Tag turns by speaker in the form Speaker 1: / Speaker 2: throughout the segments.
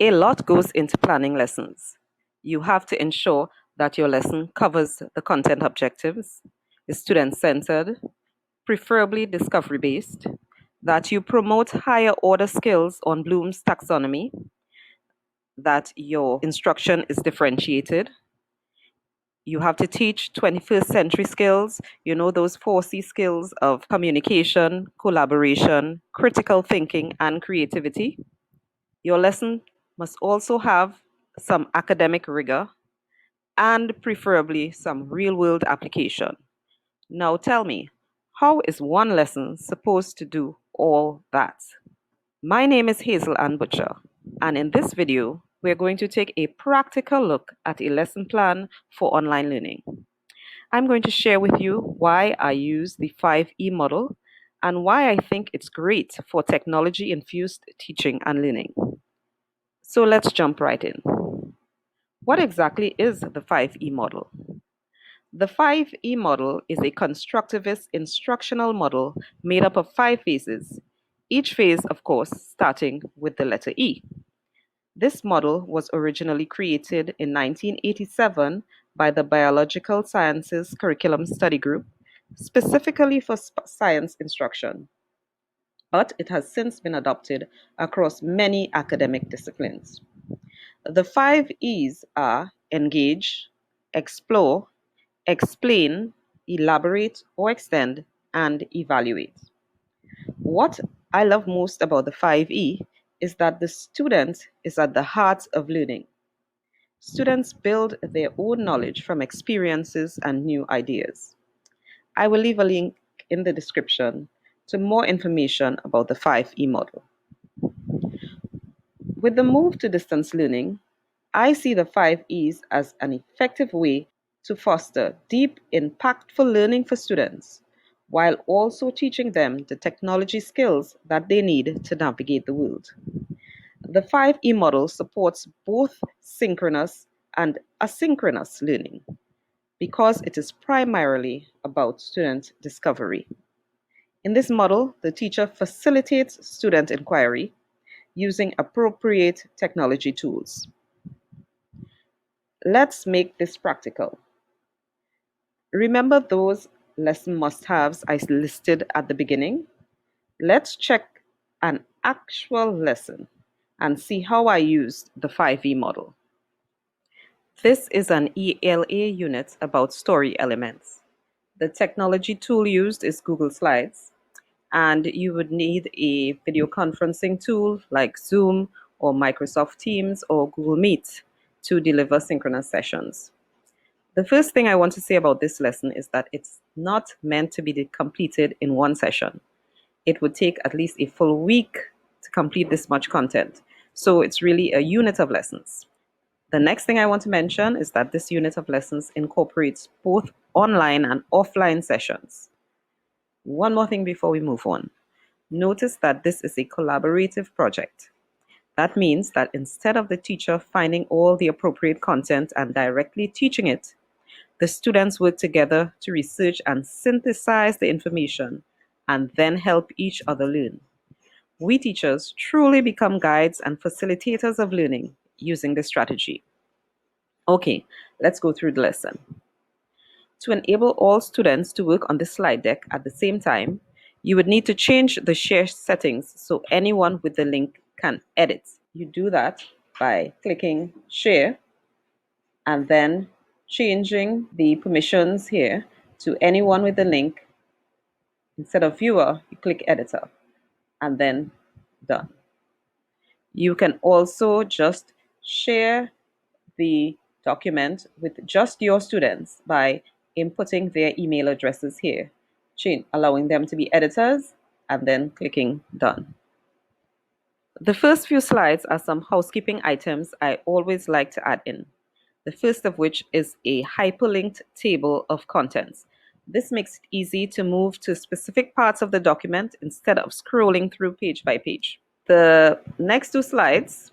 Speaker 1: A lot goes into planning lessons. You have to ensure that your lesson covers the content objectives, is student-centered, preferably discovery-based, that you promote higher order skills on Bloom's taxonomy, that your instruction is differentiated. You have to teach 21st century skills, those 4C skills of communication, collaboration, critical thinking, and creativity. Your lesson must also have some academic rigor and preferably some real world application. Now tell me, how is one lesson supposed to do all that? My name is Hazel Ann Butcher, and in this video, we're going to take a practical look at a lesson plan for online learning. I'm going to share with you why I use the 5E model and why I think it's great for technology-infused teaching and learning. So let's jump right in. What exactly is the 5E model? The 5E model is a constructivist instructional model made up of 5 phases, each phase, of course, starting with the letter E. This model was originally created in 1987 by the Biological Sciences Curriculum Study Group, specifically for science instruction, but it has since been adopted across many academic disciplines. The 5 E's are engage, explore, explain, elaborate or extend, and evaluate. What I love most about the 5E is that the student is at the heart of learning. Students build their own knowledge from experiences and new ideas. I will leave a link in the description to more information about the 5E model. With the move to distance learning, I see the 5Es as an effective way to foster deep, impactful learning for students, while also teaching them the technology skills that they need to navigate the world. The 5E model supports both synchronous and asynchronous learning because it is primarily about student discovery. In this model, the teacher facilitates student inquiry using appropriate technology tools. Let's make this practical. Remember those lesson must-haves I listed at the beginning? Let's check an actual lesson and see how I used the 5E model. This is an ELA unit about story elements. The technology tool used is Google Slides, and you would need a video conferencing tool like Zoom or Microsoft Teams or Google Meet to deliver synchronous sessions. The first thing I want to say about this lesson is that it's not meant to be completed in one session. It would take at least a full week to complete this much content. So it's really a unit of lessons. The next thing I want to mention is that this unit of lessons incorporates both online and offline sessions. One more thing before we move on. Notice that this is a collaborative project. That means that instead of the teacher finding all the appropriate content and directly teaching it, the students work together to research and synthesize the information and then help each other learn. We teachers truly become guides and facilitators of learning using this strategy. Okay, let's go through the lesson. To enable all students to work on the slide deck at the same time, you would need to change the share settings so anyone with the link can edit. You do that by clicking share and then changing the permissions here to anyone with the link. Instead of viewer, you click editor and then done. You can also just share the document with just your students by inputting their email addresses here, allowing them to be editors and then clicking done. The first few slides are some housekeeping items I always like to add in. The first of which is a hyperlinked table of contents. This makes it easy to move to specific parts of the document instead of scrolling through page by page. The next 2 slides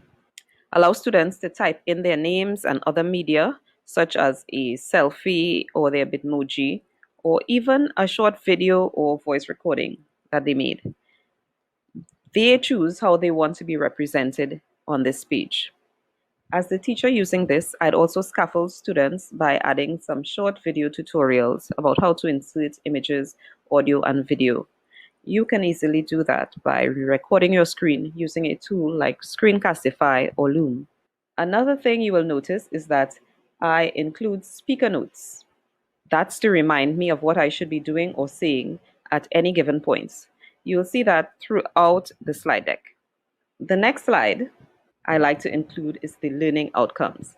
Speaker 1: allow students to type in their names and other media, such as a selfie or their Bitmoji, or even a short video or voice recording that they made. They choose how they want to be represented on this page. As the teacher using this, I'd also scaffold students by adding some short video tutorials about how to insert images, audio, and video. You can easily do that by recording your screen using a tool like Screencastify or Loom. Another thing you will notice is that I include speaker notes. That's to remind me of what I should be doing or saying at any given point. You'll see that throughout the slide deck. The next slide I like to include is the learning outcomes.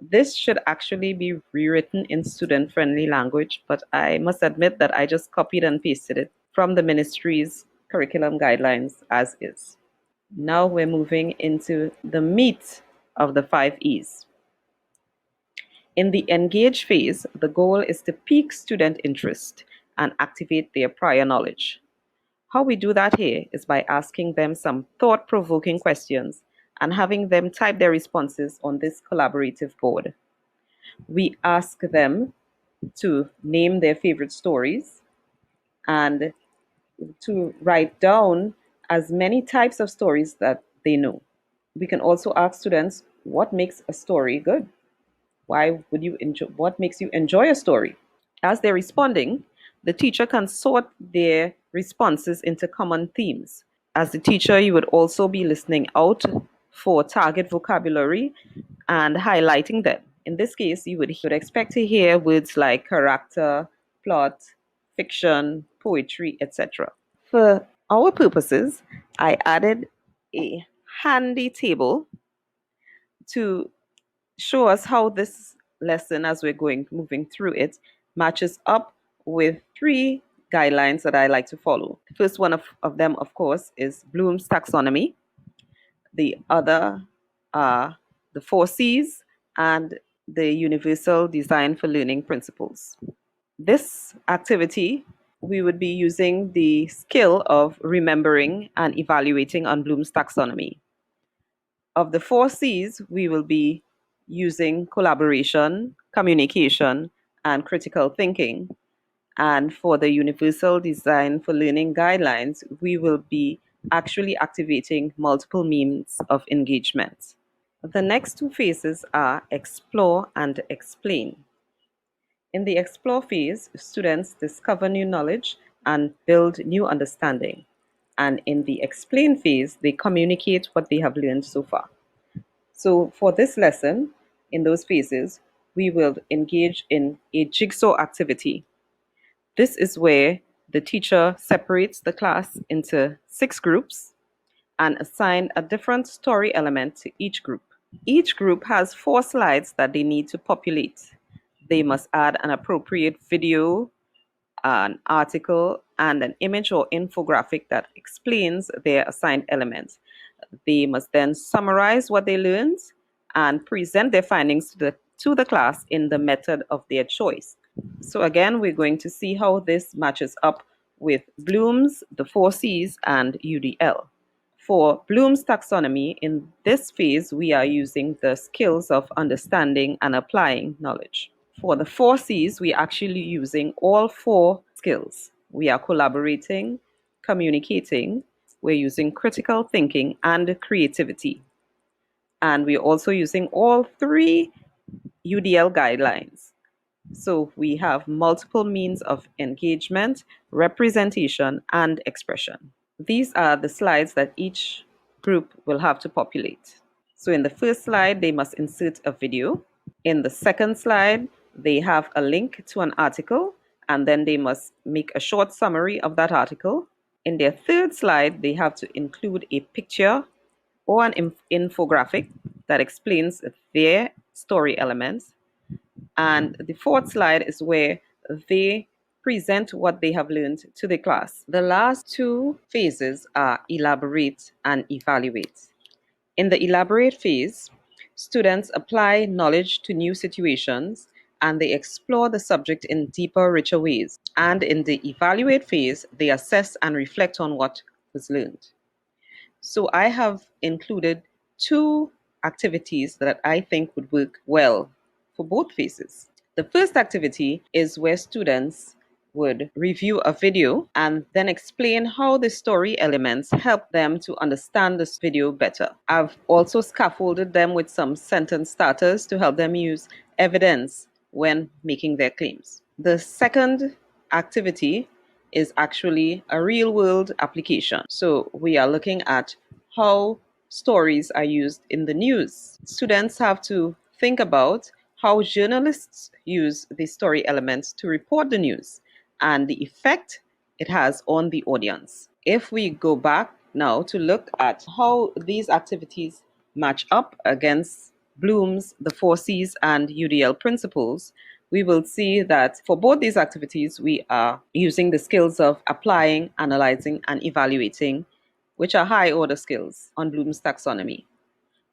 Speaker 1: This should actually be rewritten in student-friendly language, but I must admit that I just copied and pasted it from the ministry's curriculum guidelines as is. Now we're moving into the meat of the 5 E's. In the engage phase, the goal is to pique student interest and activate their prior knowledge. How we do that here is by asking them some thought-provoking questions and having them type their responses on this collaborative board. We ask them to name their favorite stories and to write down as many types of stories that they know. We can also ask students, what makes a story good? What makes you enjoy a story? As they're responding, the teacher can sort their responses into common themes. As the teacher, you would also be listening out for target vocabulary and highlighting them. In this case, you would expect to hear words like character, plot, fiction, poetry, etc. For our purposes, I added a handy table to show us how this lesson, as we're moving through it, matches up with 3 guidelines that I like to follow. The first one of them, of course, is Bloom's taxonomy. The other are the 4 C's and the Universal Design for Learning principles. This activity, we would be using the skill of remembering and evaluating on Bloom's taxonomy. Of the 4 C's, we will be using collaboration, communication, and critical thinking. And for the Universal Design for Learning guidelines, we will be actually activating multiple means of engagement. The next 2 phases are explore and explain. In the explore phase, students discover new knowledge and build new understanding. And in the explain phase, they communicate what they have learned so far. So for this lesson, in those phases, we will engage in a jigsaw activity. This is where the teacher separates the class into 6 groups and assign a different story element to each group. Each group has 4 slides that they need to populate. They must add an appropriate video, an article, and an image or infographic that explains their assigned elements. They must then summarize what they learned and present their findings to the class in the method of their choice. So again, we're going to see how this matches up with Bloom's, the 4 C's, and UDL. For Bloom's taxonomy, in this phase, we are using the skills of understanding and applying knowledge. For the 4 C's, we're actually using all 4 skills. We are collaborating, communicating, we're using critical thinking and creativity. And we're also using all 3 UDL guidelines. So we have multiple means of engagement, representation, and expression. These are the slides that each group will have to populate. So in the first slide, they must insert a video. In the second slide, they have a link to an article, and then they must make a short summary of that article. In their third slide, they have to include a picture or an infographic that explains their story elements. And the fourth slide is where they present what they have learned to the class. The last 2 phases are elaborate and evaluate. In the elaborate phase, students apply knowledge to new situations and they explore the subject in deeper, richer ways. And in the evaluate phase, they assess and reflect on what was learned. So I have included 2 activities that I think would work well for both phases. The first activity is where students would review a video and then explain how the story elements help them to understand this video better. I've also scaffolded them with some sentence starters to help them use evidence when making their claims. The second activity is actually a real world application. So we are looking at how stories are used in the news. Students have to think about how journalists use the story elements to report the news and the effect it has on the audience. If we go back now to look at how these activities match up against Bloom's The Four C's and UDL principles, we will see that for both these activities, we are using the skills of applying, analyzing, and evaluating, which are high order skills on Bloom's taxonomy.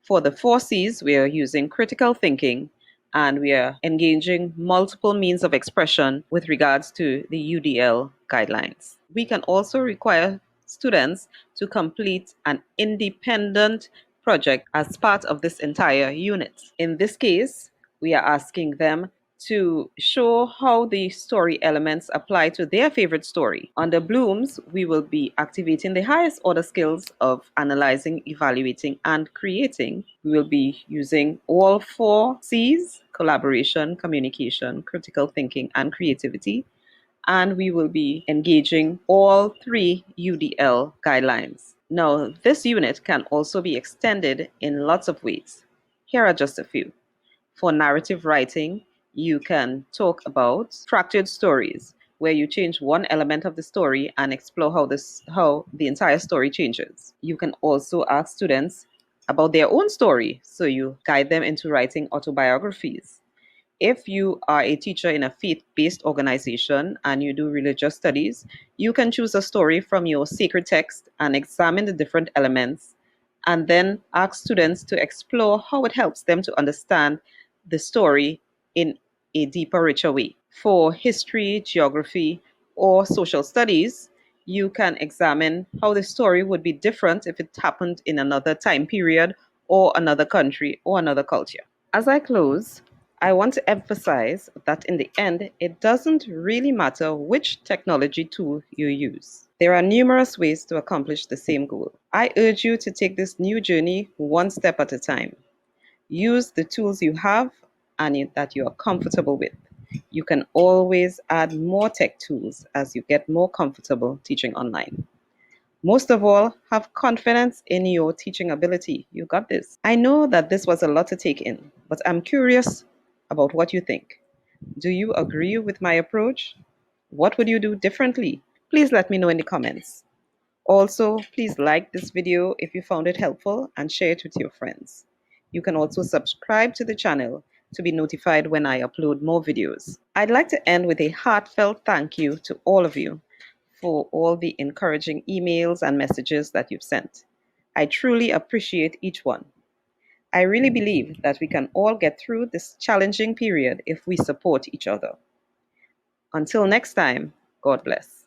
Speaker 1: For the four C's, we are using critical thinking and we are engaging multiple means of expression with regards to the UDL guidelines. We can also require students to complete an independent project as part of this entire unit. In this case, we are asking them to show how the story elements apply to their favorite story. Under Bloom's, we will be activating the highest order skills of analyzing, evaluating, and creating. We will be using all four C's: collaboration, communication, critical thinking, and creativity. And we will be engaging all three UDL guidelines. Now, this unit can also be extended in lots of ways. Here are just a few. For narrative writing, you can talk about fractured stories, where you change one element of the story and explore how the entire story changes. You can also ask students about their own story, so you guide them into writing autobiographies. If you are a teacher in a faith-based organization and you do religious studies, you can choose a story from your sacred text and examine the different elements and then ask students to explore how it helps them to understand the story in a deeper, richer way. For history, geography, or social studies, you can examine how the story would be different if it happened in another time period or another country or another culture. As I close, I want to emphasize that in the end, it doesn't really matter which technology tool you use. There are numerous ways to accomplish the same goal. I urge you to take this new journey one step at a time. Use the tools you have and that you are comfortable with. You can always add more tech tools as you get more comfortable teaching online. Most of all, have confidence in your teaching ability. You got this. I know that this was a lot to take in, but I'm curious about what you think. Do you agree with my approach? What would you do differently? Please let me know in the comments. Also, please like this video if you found it helpful and share it with your friends. You can also subscribe to the channel to be notified when I upload more videos. I'd like to end with a heartfelt thank you to all of you for all the encouraging emails and messages that you've sent. I truly appreciate each one. I really believe that we can all get through this challenging period if we support each other. Until next time, God bless.